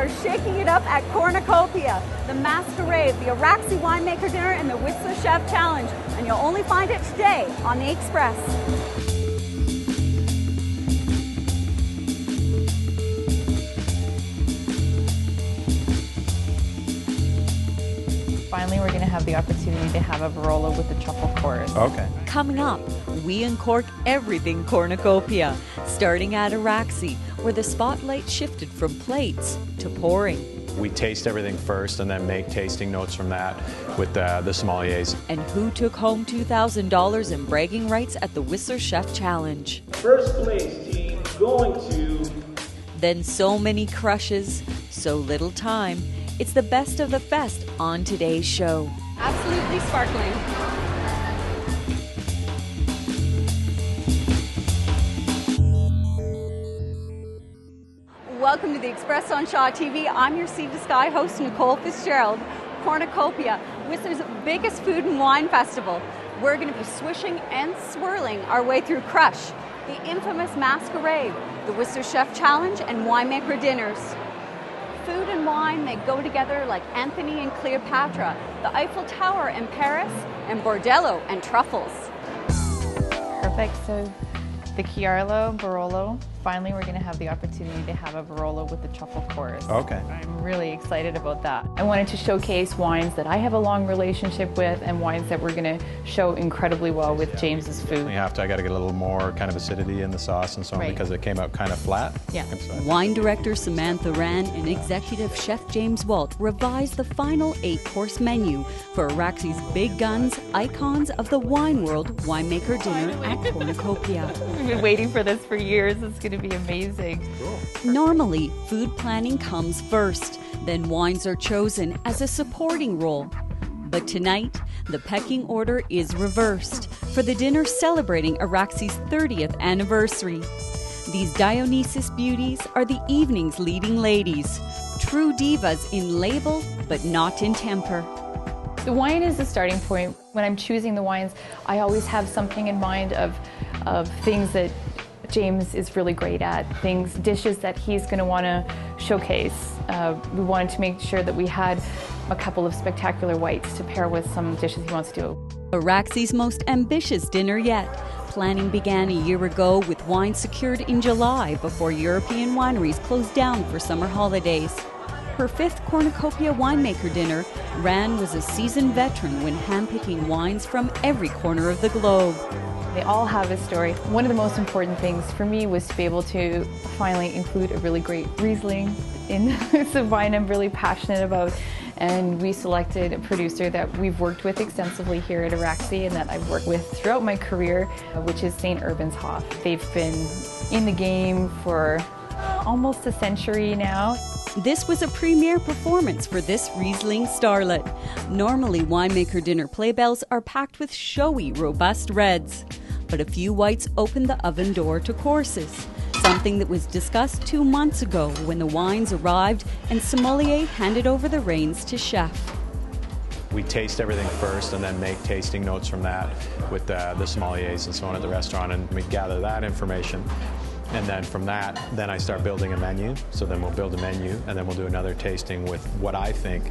are shaking it up at Cornucopia, the Masquerade, the Araxi Winemaker Dinner, and the Whistler Chef Challenge. And you'll only find it today on the Express. Finally, we're going to have the opportunity to have a Barolo with the truffle course. Okay. Coming up, we uncork everything Cornucopia, starting at Araxi, where the spotlight shifted from plates to pouring. We taste everything first and then make tasting notes from that with the sommeliers. And who took home $2,000 in bragging rights at the Whistler Chef Challenge. First place team going to... Then so many crushes, so little time. It's the best of the fest on today's show. Absolutely sparkling. Welcome to the Express on Shaw TV. I'm your Sea to Sky host, Nicole Fitzgerald. Cornucopia, Whistler's biggest food and wine festival. We're going to be swishing and swirling our way through Crush, the infamous Masquerade, the Whistler Chef Challenge, and Winemaker Dinners. Food and wine, they go together like Anthony and Cleopatra, the Eiffel Tower in Paris, and Bordello and truffles. Perfect. So the Chiarlo Barolo, finally we're going to have the opportunity to have a Barolo with the truffle course. Okay. I'm really excited about that. I wanted to showcase wines that I have a long relationship with and wines that we're going to show incredibly well with James's food. I got to get a little more kind of acidity in the sauce and so on, Right. because it came out kind of flat. Yeah. Wine director Samantha Rand and executive chef James Walt revised the final 8-course menu for Araxi's big guns, icons of the wine world Winemaker Dinner at Cornucopia. We've been waiting for this for years. It's going to be amazing. Normally, food planning comes first, then wines are chosen as a supporting role. But tonight, the pecking order is reversed for the dinner celebrating Araxi's 30th anniversary. These Dionysus beauties are the evening's leading ladies, true divas in label but not in temper. The wine is the starting point. When I'm choosing the wines, I always have something in mind of things that James is really great at, dishes that he's going to want to showcase. We wanted to make sure that we had a couple of spectacular whites to pair with some dishes he wants to do. Araxi's most ambitious dinner yet. Planning began a year ago with wine secured in July before European wineries closed down for summer holidays. Her 5th Cornucopia Winemaker Dinner, Rand was a seasoned veteran when handpicking wines from every corner of the globe. They all have a story. One of the most important things for me was to be able to finally include a really great Riesling in the wine I'm really passionate about. And we selected a producer that we've worked with extensively here at Araxi and that I've worked with throughout my career, which is St. Urban's Hof. They've been in the game for almost a century now. This was a premiere performance for this Riesling starlet. Normally, Winemaker Dinner playbells are packed with showy, robust reds. But a few whites opened the oven door to courses, something that was discussed 2 months ago when the wines arrived and sommelier handed over the reins to chef. We taste everything first and then make tasting notes from that with the sommeliers and so on at the restaurant, and we gather that information. And then from that, then I start building a menu. So then we'll build a menu and then we'll do another tasting with what I think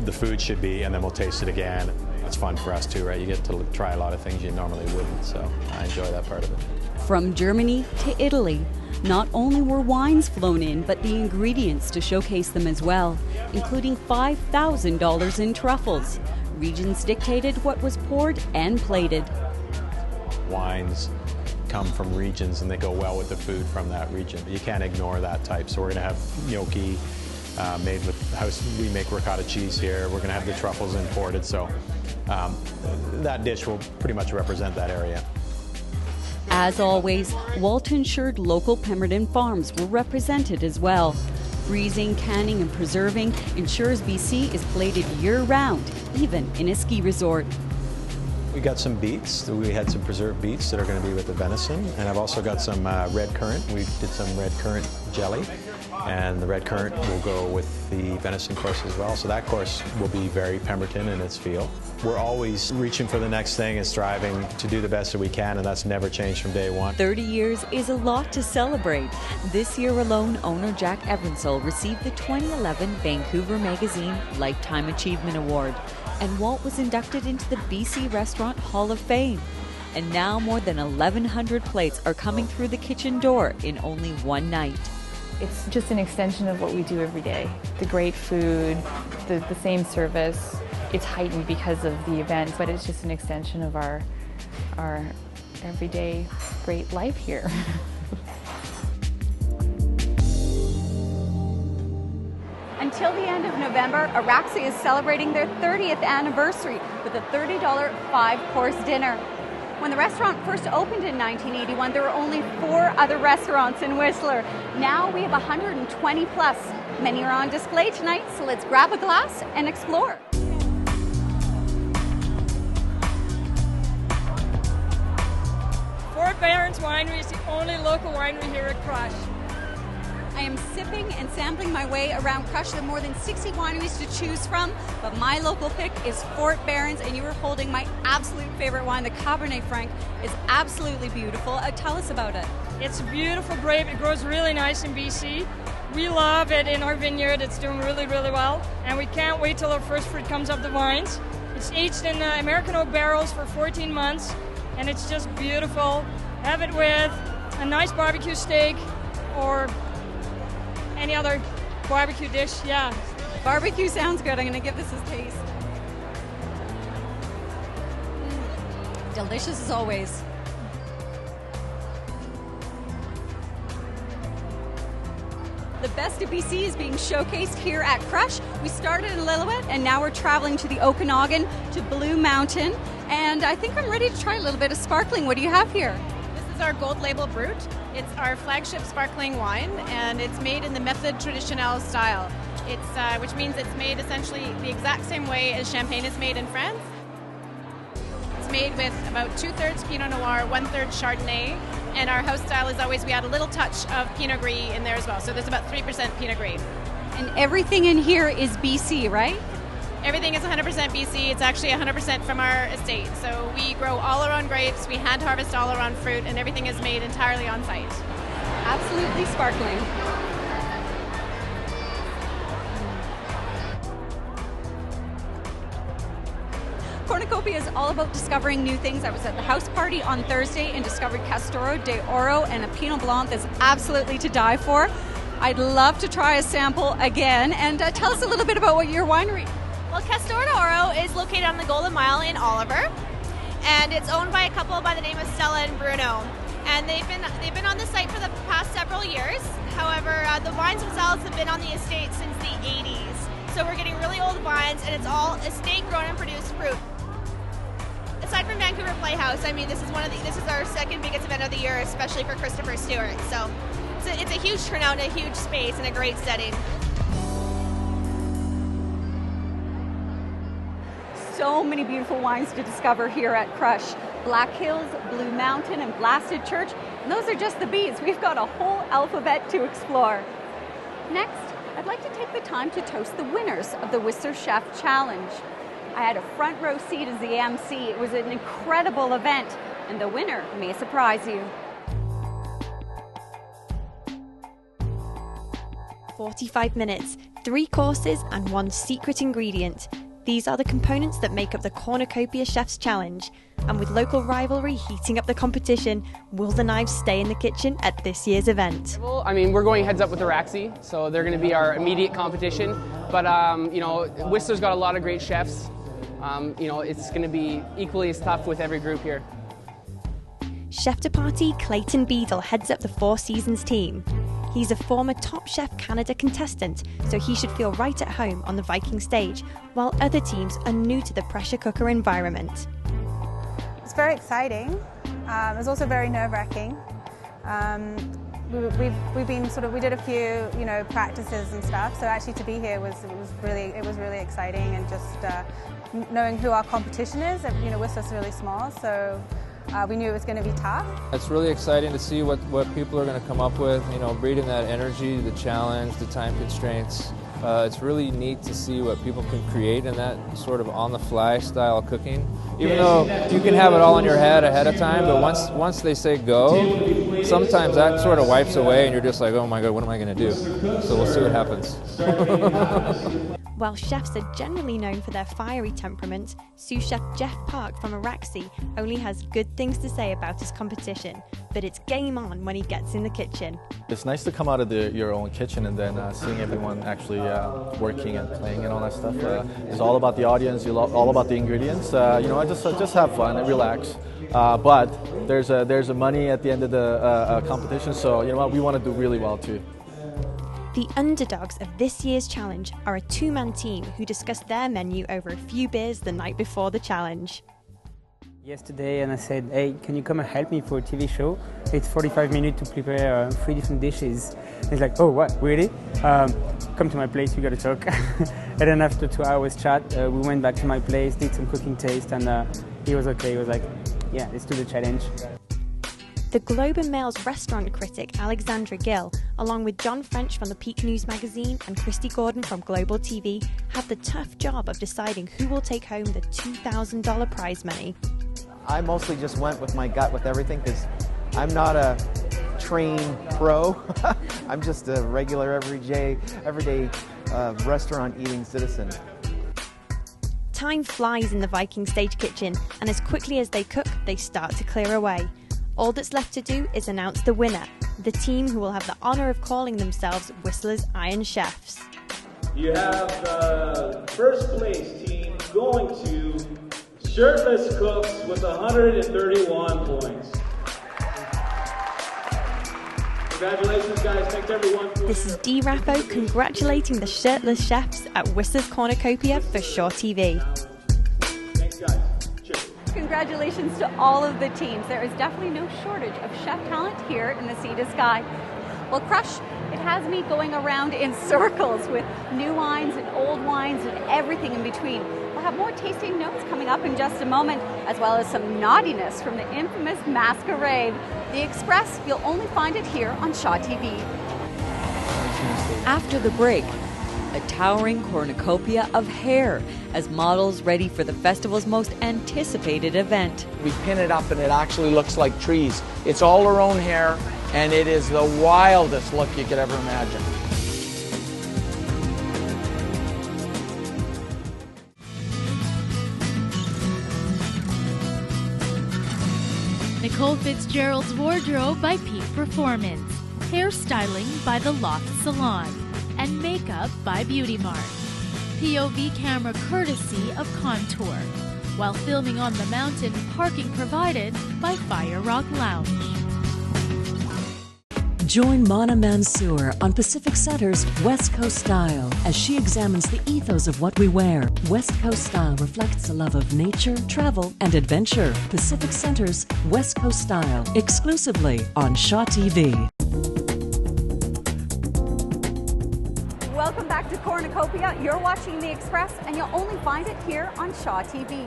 the food should be, and then we'll taste it again. It's fun for us too, right? You get to try a lot of things you normally wouldn't, so I enjoy that part of it. From Germany to Italy, not only were wines flown in, but the ingredients to showcase them as well, including $5,000 in truffles. Regions dictated what was poured and plated. Wines come from regions and they go well with the food from that region. You can't ignore that type. So we're going to have gnocchi made with house. We make ricotta cheese here. We're going to have the truffles imported. So that dish will pretty much represent that area. As always, Walt ensured local Pemberton farms were represented as well. Freezing, canning, and preserving ensures BC is plated year-round, even in a ski resort. We got some beets. We had some preserved beets that are going to be with the venison, and I've also got some red currant. We did some red currant jelly, and the red currant will go with the venison course as well. So that course will be very Pemberton in its feel. We're always reaching for the next thing and striving to do the best that we can, and that's never changed from day one. 30 years is a lot to celebrate. This year alone, owner Jack Evansell received the 2011 Vancouver Magazine Lifetime Achievement Award, and Walt was inducted into the BC Restaurant Hall of Fame. And now more than 1,100 plates are coming through the kitchen door in only one night. It's just an extension of what we do every day. The great food, the same service. It's heightened because of the event, but it's just an extension of our everyday great life here. Until the end of November, Araxi is celebrating their 30th anniversary with a $30 5-course dinner. When the restaurant first opened in 1981, there were only 4 other restaurants in Whistler. Now we have 120 plus. Many are on display tonight, so let's grab a glass and explore. Fort Barron's Winery is the only local winery here at Crush. I am sipping and sampling my way around Crush. There are more than 60 wineries to choose from, but my local pick is Fort Barron's, and you are holding my absolute favorite wine, the Cabernet Franc. Is absolutely beautiful. Tell us about it. It's a beautiful grape. It grows really nice in BC. We love it in our vineyard. It's doing really, really well, and we can't wait till our first fruit comes off the vines. It's aged in American oak barrels for 14 months, and it's just beautiful. Have it with a nice barbecue steak or any other barbecue dish, yeah. Barbecue sounds good. I'm going to give this a taste. Delicious as always. The best of BC is being showcased here at Crush. We started in Lillooet, and now we're traveling to the Okanagan, to Blue Mountain, and I think I'm ready to try a little bit of sparkling. What do you have here? This is our Gold Label Brut. It's our flagship sparkling wine, and it's made in the Method Traditionnel style. It's which means it's made essentially the exact same way as champagne is made in France. It's made with about 2/3 Pinot Noir, 1/3 Chardonnay, and our house style is always we add a little touch of Pinot Gris in there as well. So there's about 3% Pinot Gris. And everything in here is BC, right? Everything is 100% BC. It's actually 100% from our estate. So we grow all our own grapes, we hand harvest all our own fruit, and everything is made entirely on site. Absolutely sparkling. Cornucopia is all about discovering new things. I was at the house party on Thursday and discovered Castoro de Oro and a Pinot Blanc that's absolutely to die for. I'd love to try a sample again. And tell us a little bit about what your winery. Well, Castoro de Oro is located on the Golden Mile in Oliver, and it's owned by a couple by the name of Stella and Bruno. And they've been on the site for the past several years. However, the wines themselves have been on the estate since the 80s. So we're getting really old wines, and it's all estate grown and produced fruit. Aside from Vancouver Playhouse, I mean, this is our second biggest event of the year, especially for Christopher Stewart. So it's a huge turnout and a huge space and a great setting. So many beautiful wines to discover here at Crush. Black Hills, Blue Mountain, and Blasted Church. And those are just the B's. We've got a whole alphabet to explore. Next, I'd like to take the time to toast the winners of the Whistler Chef Challenge. I had a front row seat as the MC. It was an incredible event, and the winner may surprise you. 45 minutes, 3 courses, and 1 secret ingredient. These are the components that make up the Cornucopia Chef's Challenge. And with local rivalry heating up the competition, will the knives stay in the kitchen at this year's event? Well, I mean, we're going heads up with Araxi, so they're going to be our immediate competition. But, you know, Whistler's got a lot of great chefs. You know, it's going to be equally as tough with every group here. Chef de partie Clayton Beadle heads up the Four Seasons team. He's a former Top Chef Canada contestant, so he should feel right at home on the Viking stage, while other teams are new to the pressure cooker environment. It's very exciting. It was also very nerve-wracking. We did a few, practices and stuff. So actually to be here was really exciting, and just knowing who our competition is. Whistler's really small, so We knew it was going to be tough. It's really exciting to see what people are going to come up with, you know, breeding that energy, the challenge, the time constraints. It's really neat to see what people can create in that sort of on-the-fly style cooking. Even though you can have it all in your head ahead of time, but once they say go, sometimes that sort of wipes away and you're just like, oh my God, what am I going to do? So we'll see what happens. While chefs are generally known for their fiery temperament, sous chef Jeff Park from Araxi only has good things to say about his competition, but it's game on when he gets in the kitchen. It's nice to come out of your own kitchen and then seeing everyone actually working and playing and all that stuff. It's all about the audience, all about the ingredients. You know, just have fun and relax. But there's a money at the end of the competition, so you know what, we want to do really well too. The underdogs of this year's challenge are a two-man team who discussed their menu over a few beers the night before the challenge. Yesterday, and I said, hey, can you come and help me for a TV show? It's 45 minutes to prepare 3 different dishes. He's like, oh, what, really? Come to my place, we got to talk. And then after 2 hours chat, we went back to my place, did some cooking taste, and he was okay. He was like, yeah, let's do the challenge. The Globe and Mail's restaurant critic Alexandra Gill, along with John French from the Peak News magazine and Christy Gordon from Global TV, have the tough job of deciding who will take home the $2,000 prize money. I mostly just went with my gut with everything because I'm not a trained pro. I'm just a regular, everyday restaurant eating citizen. Time flies in the Viking stage kitchen, and as quickly as they cook, they start to clear away. All that's left to do is announce the winner, the team who will have the honour of calling themselves Whistler's Iron Chefs. You have the first place team going to Shirtless Cooks with 131 points. Congratulations, guys. Thanks, everyone. This is D. Raffo congratulating the Shirtless Chefs at Whistler's Cornucopia for Shaw TV. Thanks, guys. Cheers. Congratulations to all of the teams. There is definitely no shortage of chef talent here in the Sea to Sky. Well, Crush, it has me going around in circles with new wines and old wines and everything in between. We'll have more tasting notes coming up in just a moment, as well as some naughtiness from the infamous Masquerade. The Express, you'll only find it here on Shaw TV. After the break, a towering cornucopia of hair as models ready for the festival's most anticipated event. We pin it up and it actually looks like trees. It's all our own hair and it is the wildest look you could ever imagine. Nicole Fitzgerald's wardrobe by Peak Performance, hairstyling by The Loft Salon, and makeup by Beauty Mart. POV camera courtesy of Contour. While filming on the mountain, parking provided by Fire Rock Lounge. Join Mona Mansour on Pacific Center's West Coast Style as she examines the ethos of what we wear. West Coast Style reflects a love of nature, travel, and adventure. Pacific Center's West Coast Style, exclusively on Shaw TV. Welcome back to Cornucopia. You're watching The Express, and you'll only find it here on Shaw TV.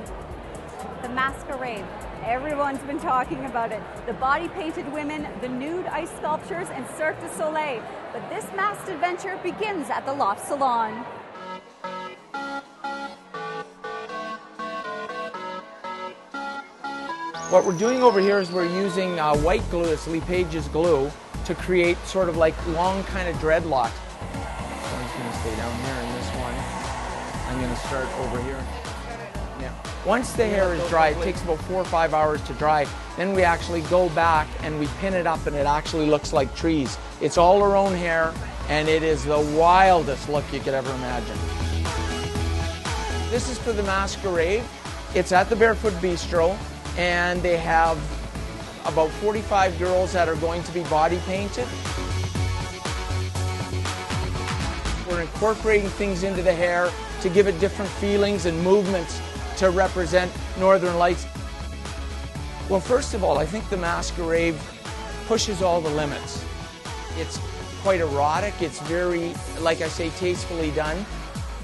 The Masquerade. Everyone's been talking about it. The body-painted women, the nude ice sculptures, and Cirque du Soleil. But this masked adventure begins at the Loft Salon. What we're doing over here is we're using white glue, it's Lee Page's glue, to create sort of like long kind of dreadlocks. I'm just going to stay down here in this one. I'm going to start over here. Yeah. Once the hair is dry, it takes about 4 or 5 hours to dry. Then we actually go back and we pin it up and it actually looks like trees. It's all our own hair and it is the wildest look you could ever imagine. This is for the Masquerade. It's at the Barefoot Bistro and they have about 45 girls that are going to be body painted. We're incorporating things into the hair to give it different feelings and movements to represent Northern Lights. Well, first of all, I think the Masquerade pushes all the limits. It's quite erotic, it's very, like I say, tastefully done.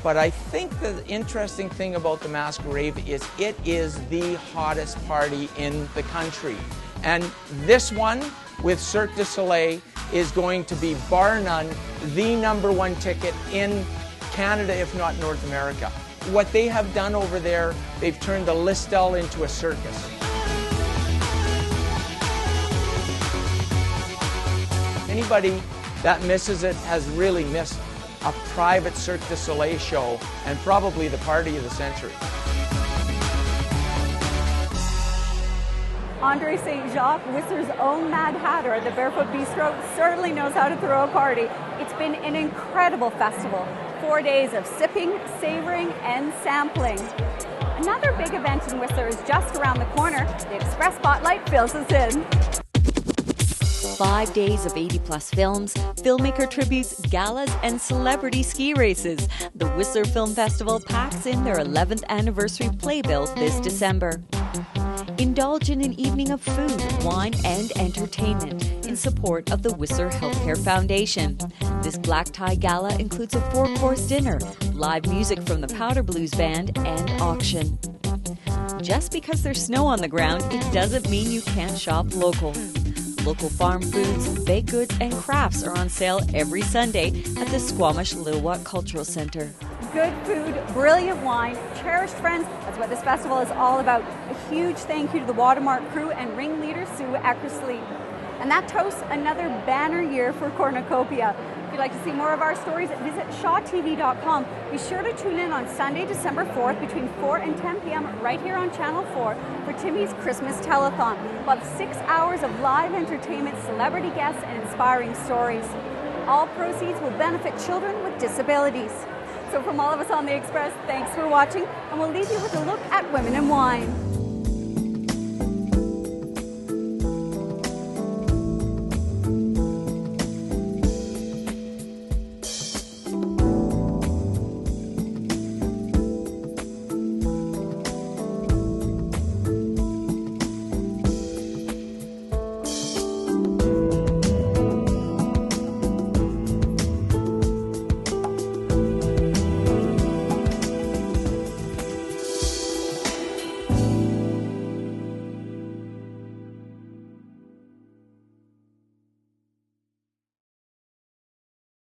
But I think the interesting thing about the Masquerade is it is the hottest party in the country. And this one with Cirque du Soleil is going to be, bar none, the #1 ticket in Canada, if not North America. What they have done over there, they've turned the Listel into a circus. Anybody that misses it has really missed a private Cirque du Soleil show and probably the party of the century. Andre St. Jacques, Whistler's own Mad Hatter at the Barefoot Bistro, certainly knows how to throw a party. It's been an incredible festival. 4 days of sipping, savoring, and sampling. Another big event in Whistler is just around the corner. The Express Spotlight fills us in. 5 days of 80-plus films, filmmaker tributes, galas, and celebrity ski races. The Whistler Film Festival packs in their 11th anniversary playbill this December. Indulge in an evening of food, wine, and entertainment in support of the Whistler Healthcare Foundation. This black tie gala includes a 4-course dinner, live music from the Powder Blues Band, and auction. Just because there's snow on the ground, it doesn't mean you can't shop local. Local farm foods, baked goods, and crafts are on sale every Sunday at the Squamish-Lilwat Cultural Center. Good food, brilliant wine, cherished friends, that's what this festival is all about. A huge thank you to the Watermark crew and ringleader Sue Eckersley. And that toasts another banner year for Cornucopia. If you'd like to see more of our stories, visit shawtv.com. Be sure to tune in on Sunday, December 4th between 4 and 10 p.m. right here on Channel 4 for Timmy's Christmas Telethon. We'll have 6 hours of live entertainment, celebrity guests, and inspiring stories. All proceeds will benefit children with disabilities. So from all of us on The Express, thanks for watching, and we'll leave you with a look at Women in Wine.